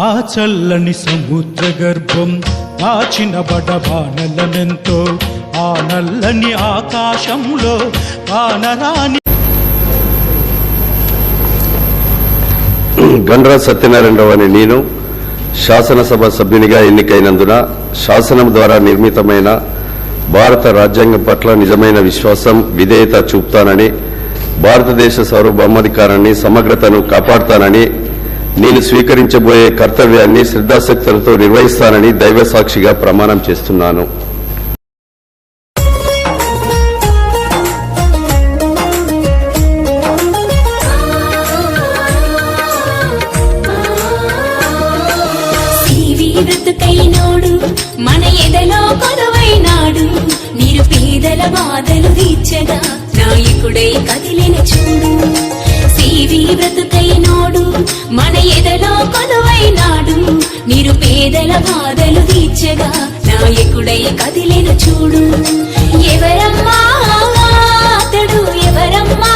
ఆ చల్లని సముద్ర గర్భం దాచిన బడబానలమెంతో ఆ నల్లని ఆకాశంలో కానరాని. గండ్ర సత్యనారాయణరావు అనే నేను శాసనసభ సభ్యునిగా ఎన్నికైనందున శాసనం ద్వారా నిర్మితమైన భారత రాజ్యాంగం పట్ల నిజమైన విశ్వాసం, విధేయత చూపుతానని, భారతదేశ సార్వభౌమాధికారాన్ని, సమగ్రతను కాపాడుతానని, నేను స్వీకరించబోయే కర్తవ్యాన్ని శ్రద్ధాశక్తులతో నిర్వహిస్తానని దైవ సాక్షిగా ప్రమాణం చేస్తున్నాను. బ్రతుకైనోడు మన ఎదలో కొలువైనాడు, నిరుపేదల బాధలు తీర్చగా నాయకుడై కదిలిన చూడు. సివి బ్రతుకైనోడు మన ఎదలో కొలువైనాడు, నిరుపేదల బాధలు తీర్చగా నాయకుడై కదిలిన చూడు. ఎవరమ్మా అతడు, ఎవరమ్మా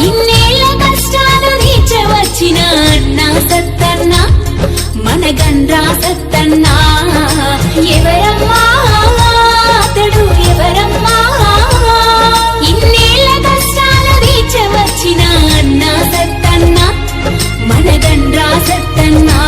ఇన్నేళ్ల కష్టాలు తీర్చవచ్చిన అన్నా సత్తన్న, మన గండ్రా సత్తన్నా. ఎవరమ్మా అతడు, ఎవరమ్మా ఇన్నేళ్ల కష్టాలు తీర్చవచ్చిన అన్నా సత్తన్న, మన గండ్రా సత్తన్నా.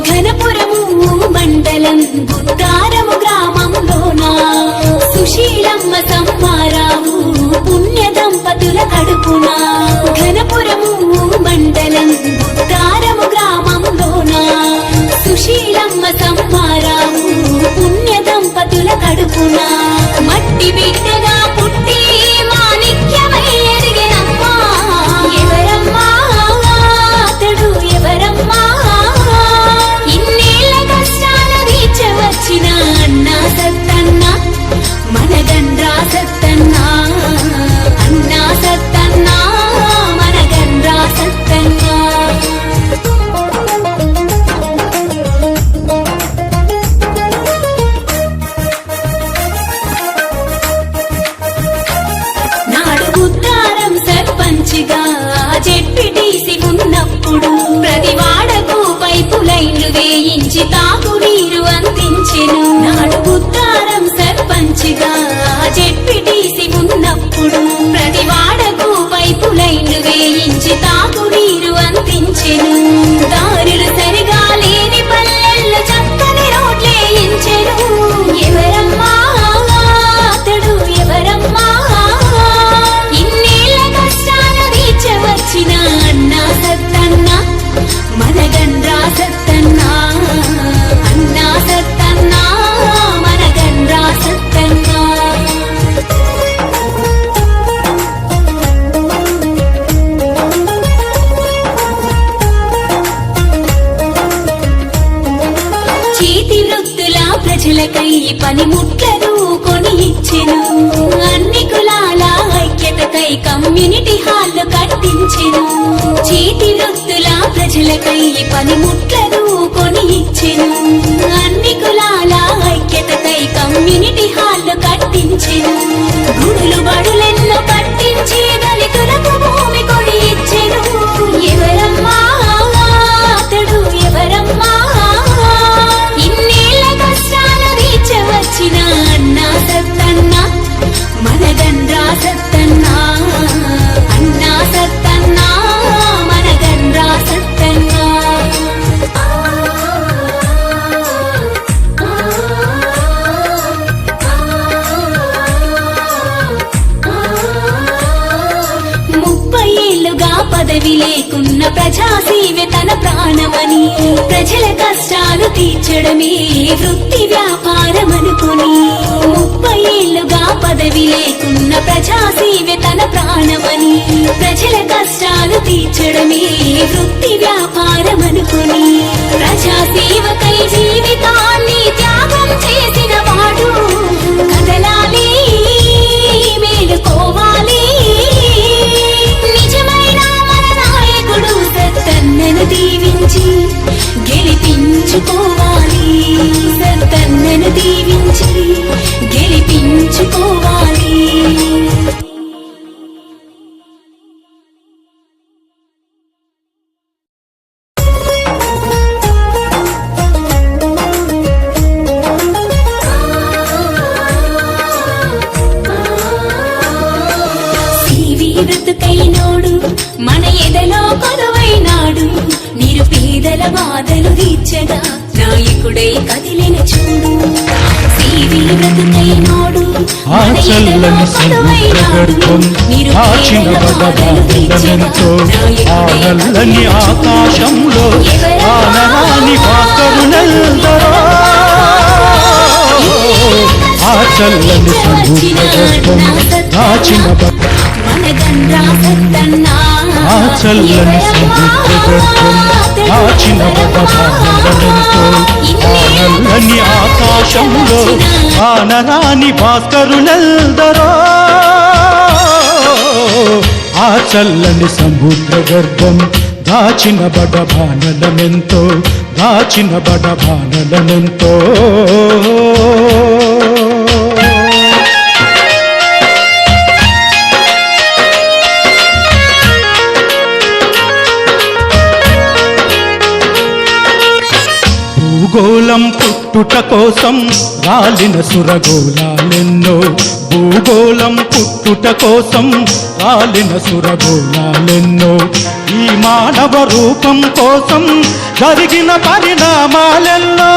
ఘనపురము మండలం గుట్టారము గ్రామంలోన సుశీలమ్మ సమ్మారావు పుణ్య దంపతుల కడుపున. ఘనపురము మండలం గుట్టారము గ్రామంలోన సుశీలమ్మ సమ్మారావు పుణ్య దంపతుల కడుపున. మట్టి బిడ్డగా పుట్టి మాణిక్యమై ఎదిగినమ్మా. ఎవరమ్మా అతడు, ఎవరమ్మా ఇన్నేళ్ల కష్టాలు తీర్చవచ్చిన అన్నా సత్తన్న, మన గండ్రా సత్తన్నా. అన్నా సత్తన్నా, మన గండ్రా సత్తన్నా. నాడు గుత్తారం సర్పంచిగా జెడ్పీటీసీ ఉన్నప్పుడు ప్రతి వాడకు పైపు లైన్లు వేయించి తాగునీరు అందించెను. నాడు గుత్తారం సర్పంచిగా జెడ్పీటీసీ ఉన్నప్పుడు ప్రతి వాడకు పైపు లైన్లు వేయించి తాగునీరు అందించెను. దారులు సరిగా లేని పల్లెల్లో చక్కని రోడ్లేయించెను. ఎవరమ్మా అతడు, ఎవరమ్మా ఇన్నేళ్ల కష్టాలు తీర్చవచ్చిన అన్నా సత్తన్న, మన గండ్రా సత్తన్నా. అన్నా సత్తన్నా, మన గండ్రా సత్తన్నా. చేతి వృత్తుల ప్రజలకై పనిముట్లను కొని ఇచ్చెను. అన్ని కులాల ఐక్యతకై కమ్యూనిటీ హాల్లు కట్టించెను. చేతి వృత్తుల ప్రజలకై పనిముట్లను కొని ఇచ్చెను. అన్ని కులాల ఐక్యతకై కమ్యూనిటీ హాల్లు కట్టించెను. గుడులు బడులెన్నో కట్టించి దళితులకు భూమి కొని ఇచ్చెను. ఎవరమ్మా అతడు, ఎవరమ్మా ఇన్నేళ్ల కష్టాలు తీర్చవచ్చిన అన్నా సత్తన్న, మన గండ్రా సత్తన్నా. అన్నా సత్తన్నా, మన గండ్రా సత్తన్నా. పదవి లేకున్న ప్రజాసేవే తన ప్రాణమని, ప్రజల కష్టాలు తీర్చడమే వృత్తి వ్యాపారమనుకుని. 30 ఏళ్లుగా పదవి లేకున్న ప్రజాసేవే తన ప్రాణమని, ప్రజల కష్టాలు తీర్చడమే వృత్తి వ్యాపారమనుకుని. ప్రజాసేవకై జీవితాన్ని త్యాగం చేసిన వాడు కదలాలి, మేలుకోవాలి. సత్తన్నను దీవించి గెలిపించుకోవాలి, సత్తన్నను దీవించి ప్రజల బాధలు తీర్చగా నాయకుడై కదిలిన చూడు సివి బ్రతుకైనోడు ఆ చల్లని సముద్ర గర్భం దాచిన బడబానలెంతో ఆ నల్లని ఆకాశంలో ఆనరాని భాస్కరులెందరో ఆ చల్లని సముద్ర గర్భం దాచిన ఆ చల్లని సముద్ర గర్భం దాచిన బడబానలెంతో ఆ నల్లని ఆకాశంలో ఆనరాని భాస్కరులెందరో ఆ చల్లని సముద్ర గర్భం దాచిన బడబానలమెంతో దాచిన బడబానలమెంతో భూగోళం పుట్టుట కోసం రాలిన సురగోళాలెన్నో భూగోళం పుట్టుట కోసం రాలిన సురగోళాలెన్నో ఈ మానవ రూపం కోసం జరిగిన పరిణామాలెన్నో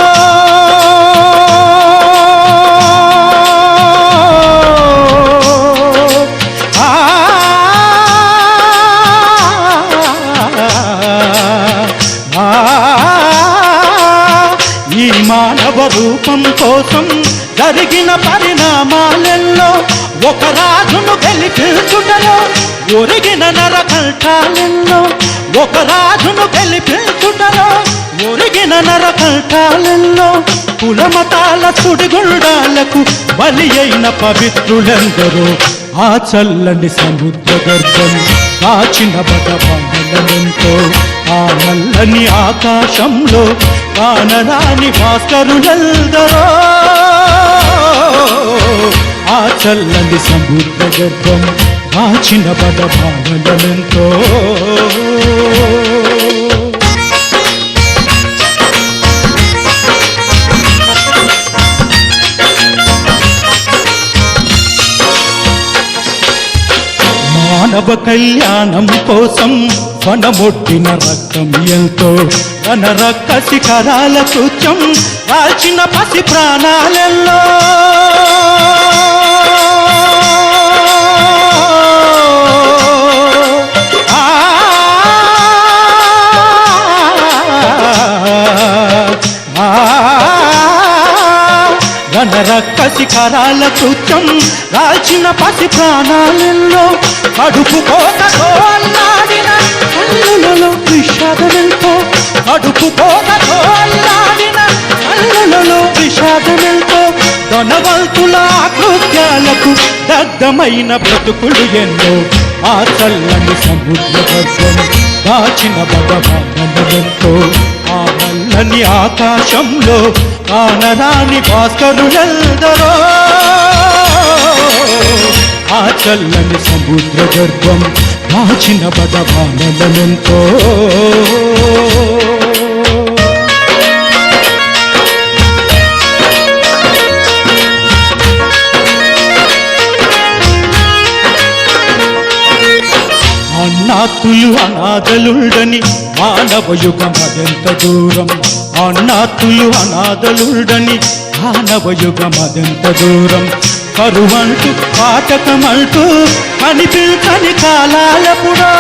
ఈ మానవ రూపం కోసం జరిగిన పరిణామాలెన్నో ఒక రాజును గెలిపించుటలో ఒరిగిన నరకంఠాలెన్నో ఒక రాజును గెలిపించుటలో ఒరిగిన నరకంఠాలెన్నో కులమతాల సుడిగుండాలకు బలి అయిన పవిత్రులెందరో ఆ చల్లని సముద్ర గర్భం దాచిన బడబానలెంతో ఆ నల్లని ఆకాశంలో కానరాని భాస్కరులెందరో ఆ చల్లని సముద్ర గర్భం దాచిన బడబానలెంతో మానవ కళ్యాణం కోసం వనమొట్టిన రక్తం ఎంతో వనరక్క శిఖరాల కృత్యం రాల్చిన పసి ప్రాణాలెల్లో వనరక్క శిఖరాల కృత్యం రాల్చిన పసి ప్రాణాలెల్లో కడుపు కోతతో అల్లాడిన కళ్ళులలో విషాదమెంతో కడుపు కోతతో అల్లాడిన కళ్ళులలో విషాదమెంతో ధనవంతుల కృత్యాలకు దగ్ధమైన బ్రతుకులు ఎన్నో ఆ చల్లని సముద్ర గర్భం దాచిన బడబానలెంతో ఆ నల్లని ఆకాశంలో కానరాని భాస్కరులెందరో ఆ చల్లని సముద్ర గర్భం దాచిన బడబానలెంతో అన్నాతులు అనాథలుండని మానవ యుగం అదెంత దూరం అన్నాతులు అనాథలుండని మానవ యుగం అదెంత దూరం కరువంటూ పాటకమంటూ కనిపించని కాలాలెప్పుడో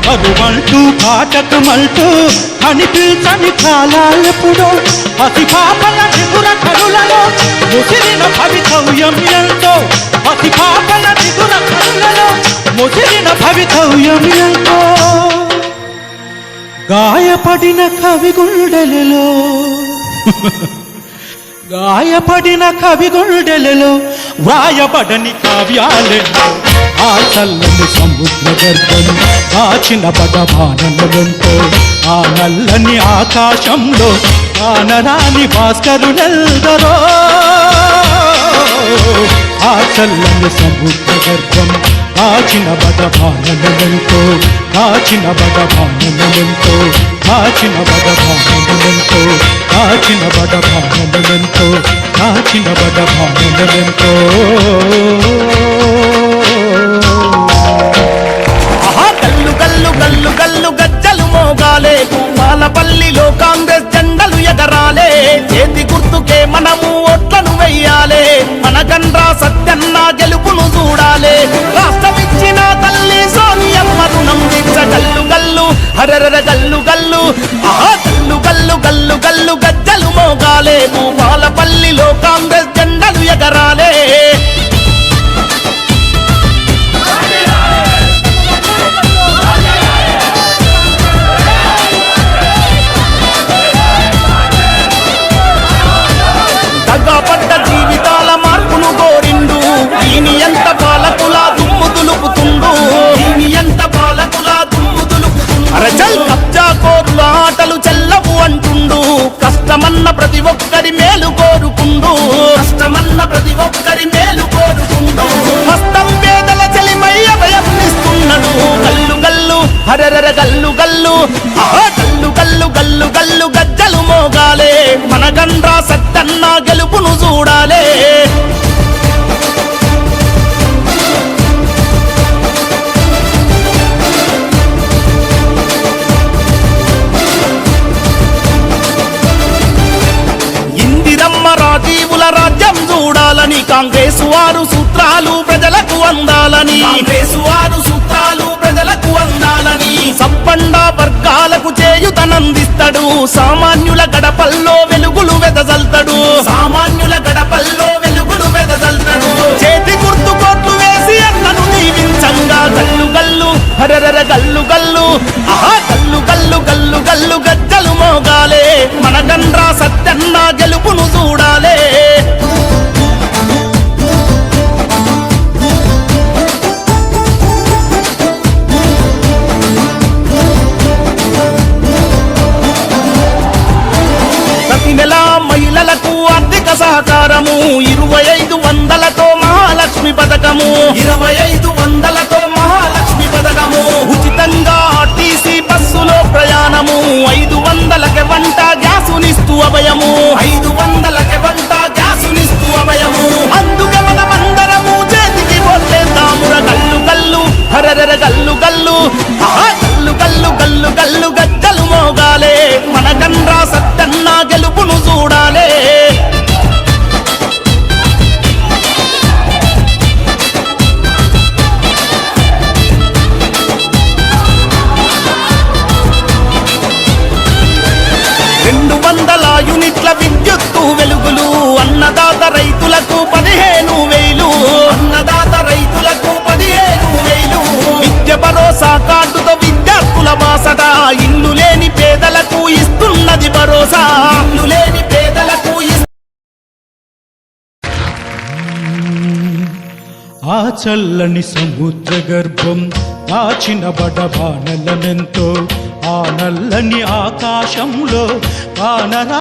కరువంటూ పాటకమంటూ కనిపించని కాలాలెప్పుడో పసిపాపల నిగుర కరులలో ముసిరిన భవితవ్యం ఎంతో పసిపాపల నిగుర కరులలో ముసిరిన భవితవ్యం ఎంతో గాయపడిన కవి గుండెలలో గాయపడిన కవి గుండెలలో వ్రాయబడని కావ్యాలెన్నో ఆ చల్లని సముద్ర గర్భం దాచిన బడబానలెంతో ఆ నల్లని ఆకాశంలో కానరాని భాస్కరులెందరో ఆ చల్లని సముద్ర గర్భం కాచిన బడబానలెంతో కాచిన బడబానలెంతో కాచిన బడబానలెంతో కాచిన బడబానలెంతో కాచిన బడబానలెంతో గల్లు గల్లు గల్లు గల్లు గజ్జలు మోగాలే భూపాలపల్లిలో కాంగ్రెస్ జెండలు ఎగరాలే చేతి గుర్తుకే మనము ఓట్లను వెయ్యాలే మనకండ్రా సత్యన్న గెలుపును చూడాలే రాష్ట్రమిచ్చిన తల్లి సోనియమ్మ రుణం దీక్ష గల్లు గల్లు హరర గల్లు గల్లు గల్లు గల్లు గల్లు గల్లు గజ్జలు మోగాలే భూపాలపల్లిలో కాంగ్రెస్ జెండలు ఎగరాలే పడ్డ జీవితాల మార్పును కోరిండు దీని ఎంత పాలకుల దుమ్ము దులుపుతుండు దీని ఎంత పాలకుల దుమ్ము దులుపుతుండు అరచల్ కబ్జా కోరుల ఆటలు చెల్లవు అంటుండు కష్టమన్న ప్రతి ఒక్కరి మేలు కోరుకుండు కష్టమన్న ప్రతి ఒక్కరి మేలు కోరుకుండు హస్తం పేదల చెలిమయ్య భయనిస్తున్నాడు గల్లు గల్లు హరర గల్లు గల్లు గల్లు గల్లు గల్లు గల్లు గజ్జలు మోగాలే మనగండ్రా సత్తన్న గెలుపును చూడాలే ఇందిరమ్మ రాజీవుల రాజ్యం చూడాలని కాంగ్రెస్ వారు సూత్రాలు ప్రజలకు అందాలని కాంగ్రెస్ వారు సూత్రాలు ప్రజలకు అందాలని సంపన్న వర్గాలకు చేయుతనందిస్తాడు సామాన్యుల గడపల్లో వెలుగులు వెదజల్తాడు సామాన్యుల గడపల్లో వెలుగులు వెదజల్తాడు చేతి గుర్తు కోట్లు వేసి అన్నను దీవించంగా గల్లు గల్లు హరర గల్లు గల్లు గల్లు గల్లు గల్లు గల్లు గజ్జలు మోగాలే మనగండ్రా సత్యన్న గెలుపును చూడాలే ప్రతి నెల మహిళలకు ఆర్థిక సహకారము 2500తో మహాలక్ష్మి పథకము 2500తో మహాలక్ష్మి పథకము ఉచితంగా ఆర్టీసీ బస్సులో ప్రయాణము 500కి వంట గ్యాసునిస్తూ అభయము 500కి వంట గ్యాసునిస్తూ అభయము అందుకే మనమందరము చేతికి ఓట్లేద్దాముర గల్లు గల్లు హరర గల్లు గల్లు గల్లు గల్లు గల్లు గల్లు గజ్జలు మోగాలే మనగండ్రా సత్తన్న గెలుపును చూడాలే యూనిట్ల విద్యుత్తు వెలుగులు అన్నదాత రైతులకు 15,000 అన్నదాత రైతులకు 15,000 విద్య భరోసా కార్డుతో విద్యార్థుల బాసట ఇల్లు లేని పేదలకు ఇస్తున్నది భరోసా ఇల్లు లేని పేదలకు ఆ చల్లని సముద్ర గర్భం దాచిన బడబానలమెంతో ఆ నల్లని ఆకాశంలో కానరా